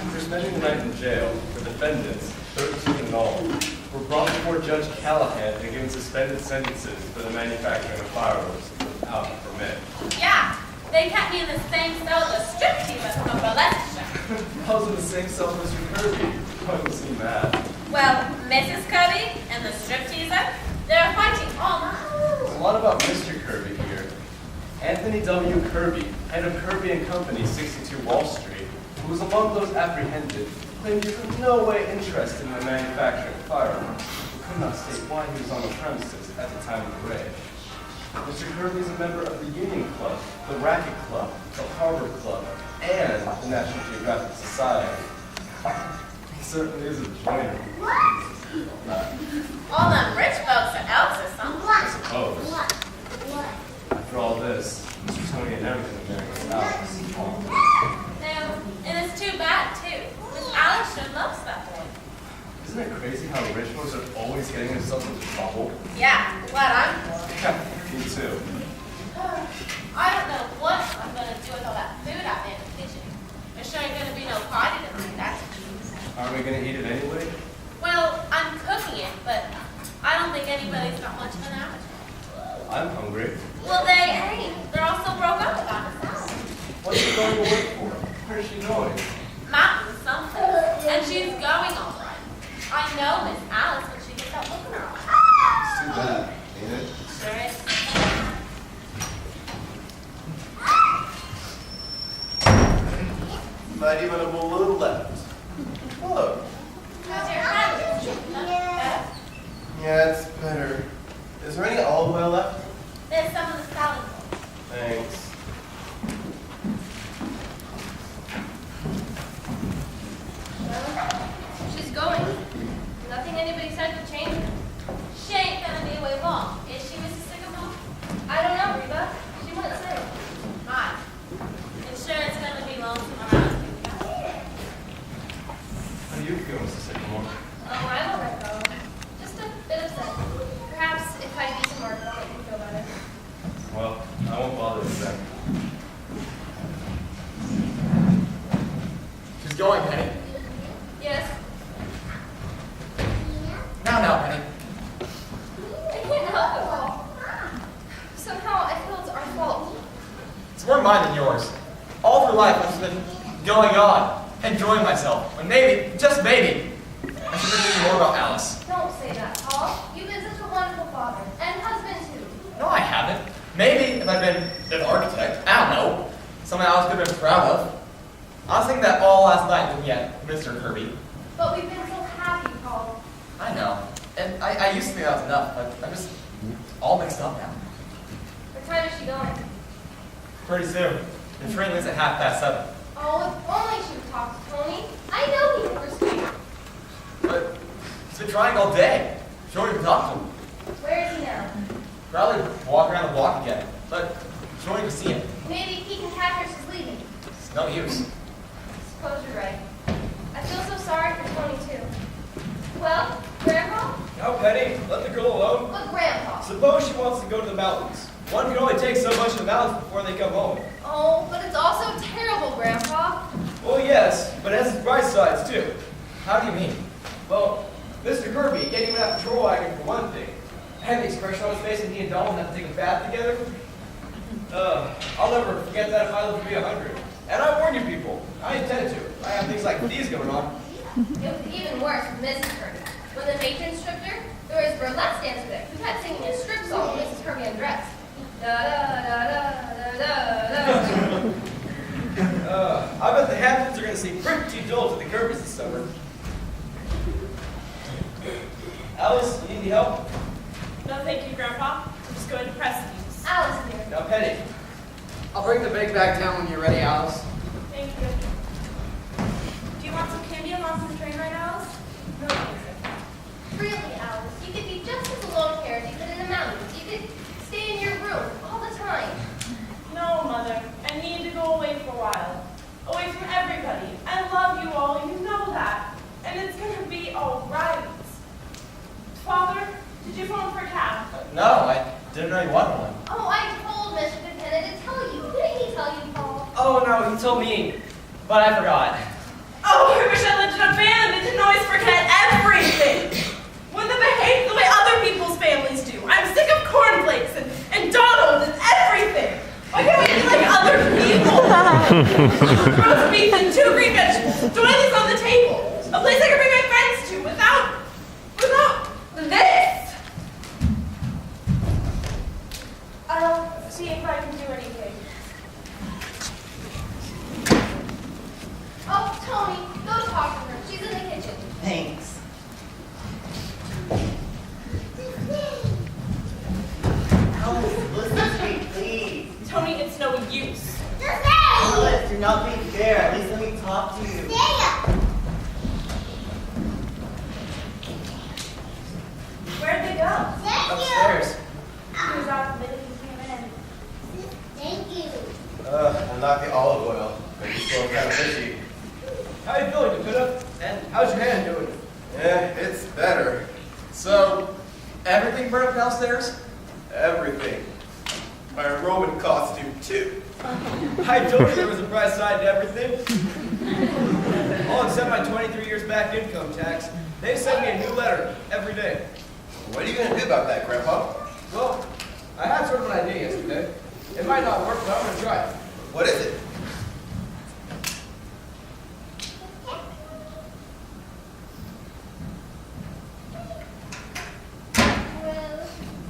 After spending the night in jail, the defendants, 13 in all, were brought before Judge Callahan and given suspended sentences for the manufacturing of fireworks without a permit. Yeah, they kept me in the same cell as the striptease from a burlesque show. I was in the same cell as Mr. Kirby. I don't seem mad. Well, Mrs. Kirby and the stripteaser, they're fighting all night. There's a lot about Mr. Kirby here. Anthony W. Kirby, head of Kirby and Company, 62 Wall Street, who was among those apprehended, claimed he was in no way interested in the manufacturing of fireworks, but could not state why he was on the premises at the time of the raid. Mr. Kirby is a member of the Union Club, the Racket Club, the Harbor Club, and the National Geographic Society. He certainly is a joiner. All them rich folks are elves or something. I suppose. After all this, Mr. Tony and everything married Alice. No, and it's too bad, too. Miss Alice sure loves that boy. Isn't it crazy how rich folks are always getting themselves into trouble? Yeah, glad I'm poor. Yeah, me too. I don't know what I'm going to do with all that food out there in the kitchen. There sure ain't going to be no party tonight, that's for sure. Aren't we going to eat it anyway? Well, I'm cooking it, but I don't think anybody's got much of an appetite. I'm hungry. Well, they ain't. They're all so broke up about it. What's she going to work for? Where's she going? Mountain something. And she's going all right. I know Miss Alice when she gets out looking her off. It's too bad, ain't it? Sure is. Might even have a little left. Look. How's your friend? Yeah. Yeah, it's better. Is there any olive oil left? There's some of the salad bowl. Thanks. Well, she's going. Nothing anybody said would change her. She ain't gonna be away long. Is she, Mrs. Sycamore? I don't know, Reba. She wouldn't say. My. And sure it's gonna be lonesome around here. How do you feel, Mrs. Sycamore? Oh, I'm all right, though. Just a bit upset. Perhaps if I do some work, I'll make you feel better. Well, I won't bother with that. She's going, Penny. Yes? Now, Penny. I can't help it all. Somehow I feel it's our fault. It's more mine than yours. All through life, I've just been going on, enjoying myself. When maybe, just maybe, I should be thinking more about Alice. Don't say that, Paul. You've been such a wonderful father. And husband, too. No, I haven't. Maybe if I'd been an architect, I don't know, something Alice could have been proud of. I was thinking that all last night looking at Mr. Kirby. But we've been so happy, Paul. I know. And I used to think that was enough, but I'm just all mixed up now. What time is she going? Pretty soon. The train leaves at 7:30. Oh, if only she would talk to Tony. I know he never speaks. But he's been trying all day. Sure, we can talk to him. Where is he now? Probably walk around the block again. But she won't even see him. Maybe he can catch her she's leaving. It's no use. Suppose you're right. I feel so sorry for Tony, too. Well, Grandpa? Now, Penny, let the girl alone. But Grandpa. Suppose she wants to go to the mountains. One can only take so much of the mountains before they come home. Oh, but it's also terrible, Grandpa. Well, yes, but it has its bright sides, too. How do you mean? Well, Mr. Kirby can't even have a patrol wagon for one thing. And the expression on his face when he and Dalton have to take a bath together. I'll never forget that if I live to be 100. And I warn you people, I intended to. I have things like these going on. It was even worse with Mrs. Kirby. When the matron stripped her, there was a burlesque dancer there who kept singing a strip song when Mrs. Kirby undressed. Da da da da da da da. I bet the Hamptons are going to see pretty jolts at the Kirbys this summer. Alice, you need any help? No, thank you, Grandpa. I'm just going to Preston's. Alice here. Now, Penny. I'll bring the big bag down when you're ready, Alice. Thank you. Do you want some candy along the train right, Alice? No, really, Alice, you could be just as alone here as you could in the mountains. You could stay in your room all the time. No, Mother. I need to go away for a while. Away from everybody. I love you all, you know that. And it's going to be all right. Father, did you phone for a cab? No, I didn't know you wanted one. Oh, I told Mr. McKenna to tell you. Didn't he tell you, Paul? Oh, no, he told me. But I forgot. Oh, Roast beef and 2 green vegetables. Doilies on the table. A place I can bring my friends to without this. I'll see if I can do anything. Oh, Tony, go talk to her. She's in the kitchen. Thanks. Oh, listen to me, please. Tony, it's no use. Alice, you're not being fair. At least let me talk to you. Where'd they go? Upstairs. Who's out the minute he came in? And not the olive oil. But you still kind of fishy. How you feeling, Dakota? And how's your hand doing? Yeah, it's better. So, everything burnt downstairs? Everything. My Roman costume, too. I told you there was a bright side to everything. All except my 23 years back income tax. They send me a new letter every day. What are you going to do about that, Grandpa? Well, I had sort of an idea yesterday. It might not work, but I'm going to try it. What is it?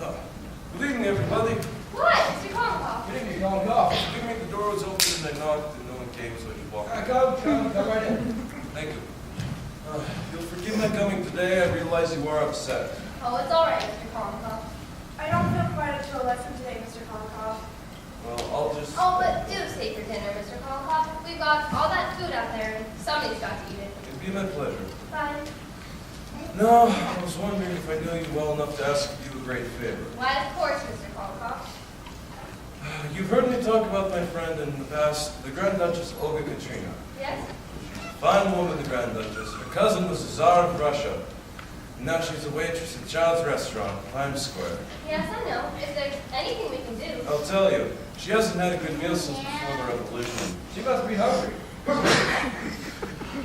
Well, Good evening, everybody. what? Mr. Conkoff? Good evening, Colin Coffee. Excuse me, the door was open and I knocked and no one came, so I just walked in. Come right in. Thank you. You'll forgive my coming today. I realize you are upset. Oh, it's all right, Mr. Conkoff. I don't feel quite up to a lesson today, Mr. Conkoff. Well, I'll just... Oh, but do stay for dinner, Mr. Conkoff. We've got all that food out there, and somebody's got to eat it. It'd be my pleasure. Fine. No, I was wondering if I know you well enough to ask you a great favor. Why, of course, Mr. Conkoff. You've heard me talk about my friend in the past, the Grand Duchess Olga Katrina. Yes? Fine woman, the Grand Duchess. Her cousin was the Tsar of Russia. And now she's a waitress at Child's Restaurant, Times Square. Yes, I know. If there's anything we can do. I'll tell you, she hasn't had a good meal since before the revolution. She must be hungry.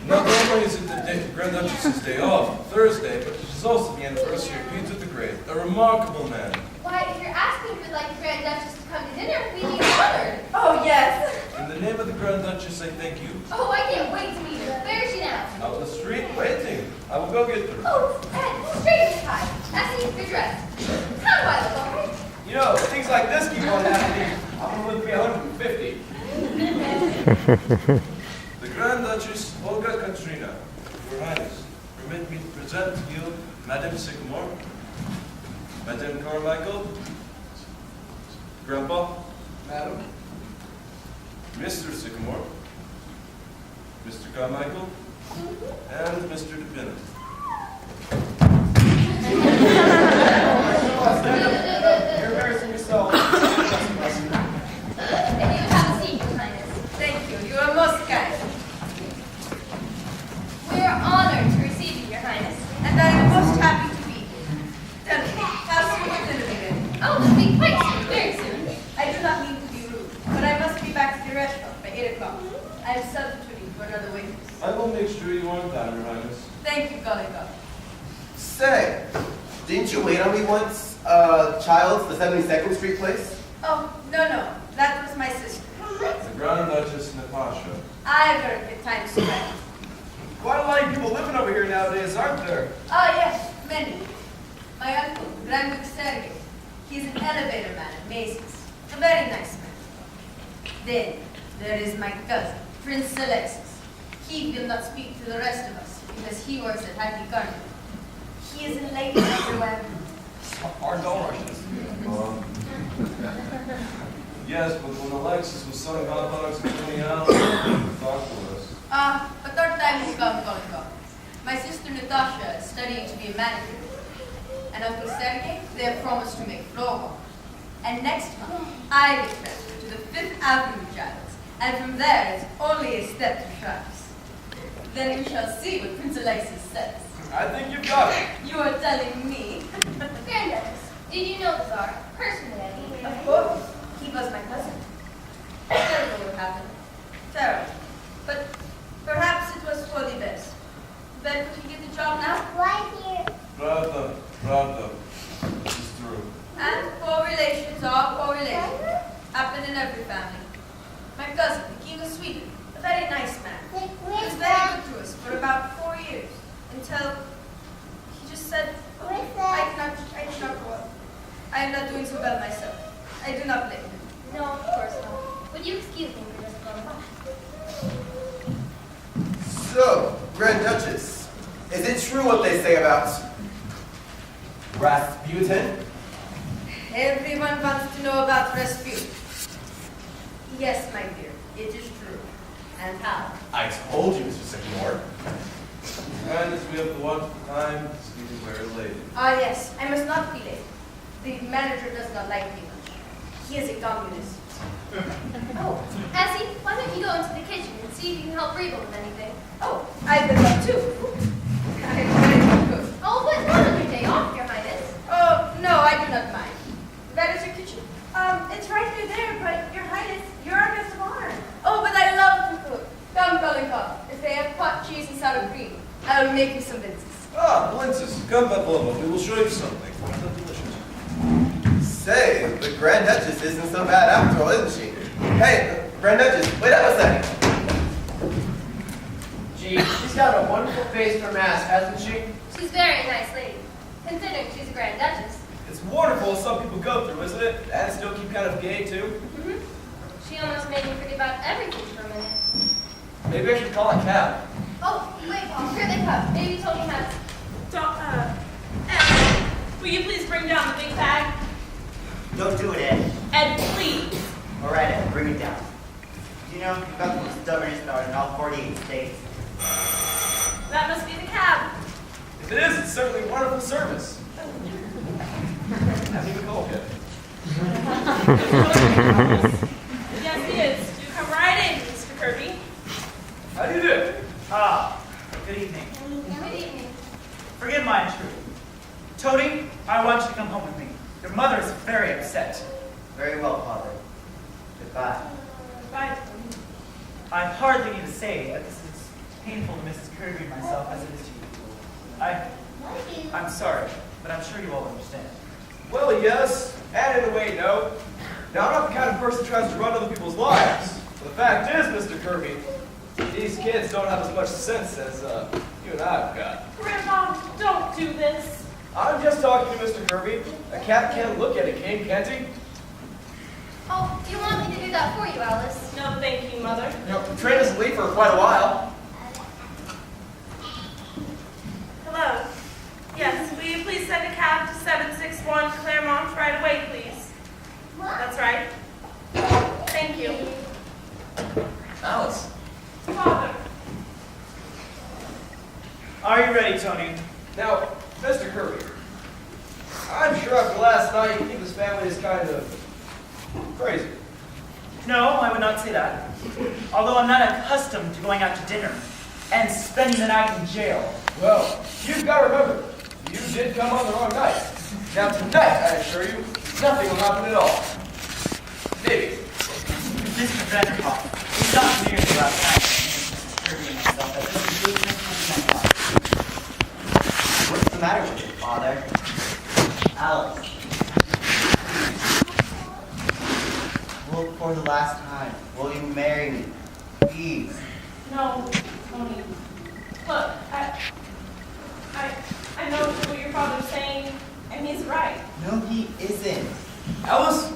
Not only is it the Grand Duchess's day off, Thursday, but she's also the anniversary of Peter the Great, a remarkable man. Why, if you're asking for like the Grand Duchess to come to dinner, we'd be honored. Oh, yes. In the name of the Grand Duchess, I thank you. Oh, I can't wait to meet her. Where is she now? Out in the street, waiting. I will go get her. Oh, Ed, straight in the tie. That's you're dressed. How do I look, all right? You know, if things like this keep on happening, I'm going to live to be 150. The Grand Duchess Olga Katrina, Your Highness, permit me to present to you Madame Sycamore, Madame Carmichael, Grandpa, Madam. Mr. Sycamore, Mr. Carmichael, and Mr. DePinna. You're embarrassing yourself. If you would have a seat, Your Highness. Thank you. You are most kind. We are honored to receive you, Your Highness. And I am most happy to be here. Tell me, how soon will dinner be ready? Oh, this will be quite soon, very soon. I do not mean to be rude, but I must be back to the restaurant by 8 o'clock. I am substituting for another waitress. I will make sure you are on time, Your Highness. Thank you, Gulliver. Say, didn't you wait on me once, Child's, the 72nd Street place? Oh, no, that was my sister. The Grand Duchess Natasha. I heard good times spent. Quite a lot of people living over here nowadays, aren't there? Oh, yes, many. My uncle, Grand Duke Sergei, he's an elevator man at Macy's. A very nice man. Then, there is my cousin, Prince Alexis. He will not speak to the rest of us, because he works at Happy Carnival. He is in late everywhere. Our gold rushes. Yes, but when Alexis was selling hot dogs and cleaning out, talk to us. But our time will come, Gulliver. My sister Natasha is studying to be a manicure. And Uncle Sergei, they have promised to make floor walk. And next month, I get transferred to the 5th Avenue Giles. And from there, it's only a step to Sharps. Then we shall see what Prince Alexis says. I think you've got it. You are telling me? Grand Duchess, did you know the Tsar? Personally, I mean. Of course. He was my cousin. Terrible what happened. Terrible. But perhaps it was for the best. Then could he get the job now? Pravda. This is true. And poor relations are poor relations. Happen in every family. My cousin, the King of Sweden, So, Grand Duchess, is it true what they say about Rasputin? Everyone wants to know about Rasputin. Yes, my dear, it is true. And how? I told you, Mr. Sycamore. And as we have the wonderful time, it's getting very late. Ah, yes, I must not be late. The manager does not like me much. He is a communist. Oh, Essie, why don't you go into the kitchen and see if you can help Reba with anything? Oh, I would love to. I am ready to cook. Oh, but not on your day off, Your Highness. Oh, no, I do not mind. That is your kitchen? It's right through there, but Your Highness, you're our guest of honor. Oh, but I love to cook. Come, Gollicock. If they have pot cheese and sour cream, I will make you some blintzes. Ah, blintzes. Come, Pavlova, we will show you something. They're delicious. Say, the Grand Duchess isn't so bad after all, isn't she? Hey, Grand Duchess, wait up a second. Gee, she's got a wonderful face for mass, hasn't she? She's a very nice lady, considering she's a Grand Duchess. It's wonderful as some people go through, isn't it? And still keep kind of gay, too. She almost made me forget about everything for a minute. Maybe I should call a cab. Oh, wait, Paul, here they come. Maybe Tony has. Ed, will you please bring down the big bag? Don't do it, Ed. Ed, please. All right, Ed, bring it down. You know, you've got the most stubbornest dog in all 48 states. That must be the cab. If it is, it's certainly a wonderful service. Haven't even called yet. Yes, he is. Do come right in, Mr. Kirby. How do you do? Ah, good evening. Good evening. Forgive my intrusion. Tony, I want you to come home with me. Your mother is very upset. Very well, Father. Goodbye. Goodbye, Tony. I hardly need to say that this is painful to Mrs. Kirby and myself as it is to you. I'm sorry, but I'm sure you all understand. Well, yes, and in a way, no. Now, I'm not the kind of person who tries to run other people's lives. But the fact is, Mr. Kirby, these kids don't have as much sense as you and I have got. Grandpa, don't do this. I'm just talking to Mr. Kirby. A cat can't look at a king, can't he? Oh, do you want me to do that for you, Alice? No, thank you, Mother. You know, the train doesn't leave for quite a while. Hello. Yes, will you please send a cab to 761 Claremont right away, please? That's right. Thank you. Alice. Father. Are you ready, Tony? Now, Mr. Kirby, I'm sure after last night you think this family is kind of crazy. No, I would not say that. Although I'm not accustomed to going out to dinner and spending the night in jail. Well, you've got to remember, you did come on the wrong night. Now tonight, I assure you, nothing will happen at all. Maybe. Mr. Vanderhoff, we talked nearly last night, Mrs. Kirby and myself, that this engagement will be my life. What's the matter with you, Father? Alice. Well, for the last time, will you marry me? Please. No, Tony. Look, I know what your father's saying, and he's right. No, he isn't. Alice,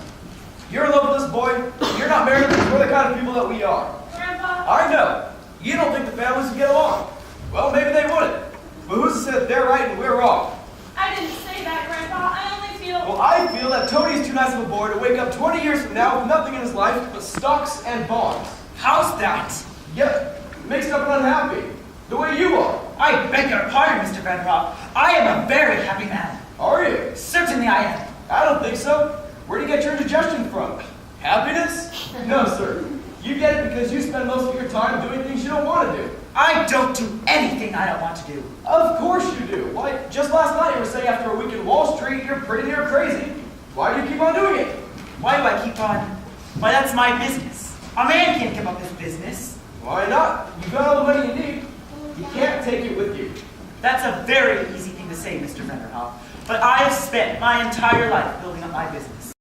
you're in love with this boy. You're not married because we're the kind of people that we are. Grandpa. I know. You don't think the families would get along. Well, maybe they wouldn't. But who's to say that they're right and we're wrong? I didn't say that, Grandpa. I only feel... Well, I feel that Tony's too nice of a boy to wake up 20 years from now with nothing in his life but stocks and bonds. How's that? Yep, mixed up and unhappy. The way you are. I beg your pardon, Mr. Vanderhoff. I am a very happy man. Are you? Certainly I am. I don't think so. Where do you get your indigestion from? Happiness? No, sir. You get it because you spend most of your time doing things you don't want to do. I don't do anything I don't want to do. Of course you do. Why, just last night you were saying after a week in Wall Street, you're pretty near crazy. Why do you keep on doing it? Why do I keep on? Why, that's my business. A man can't give up his business. Why not? You got all the money you need. You can't take it with you. That's a very easy thing to say, Mr. Vanderhoff. But I have spent my entire life building up my business.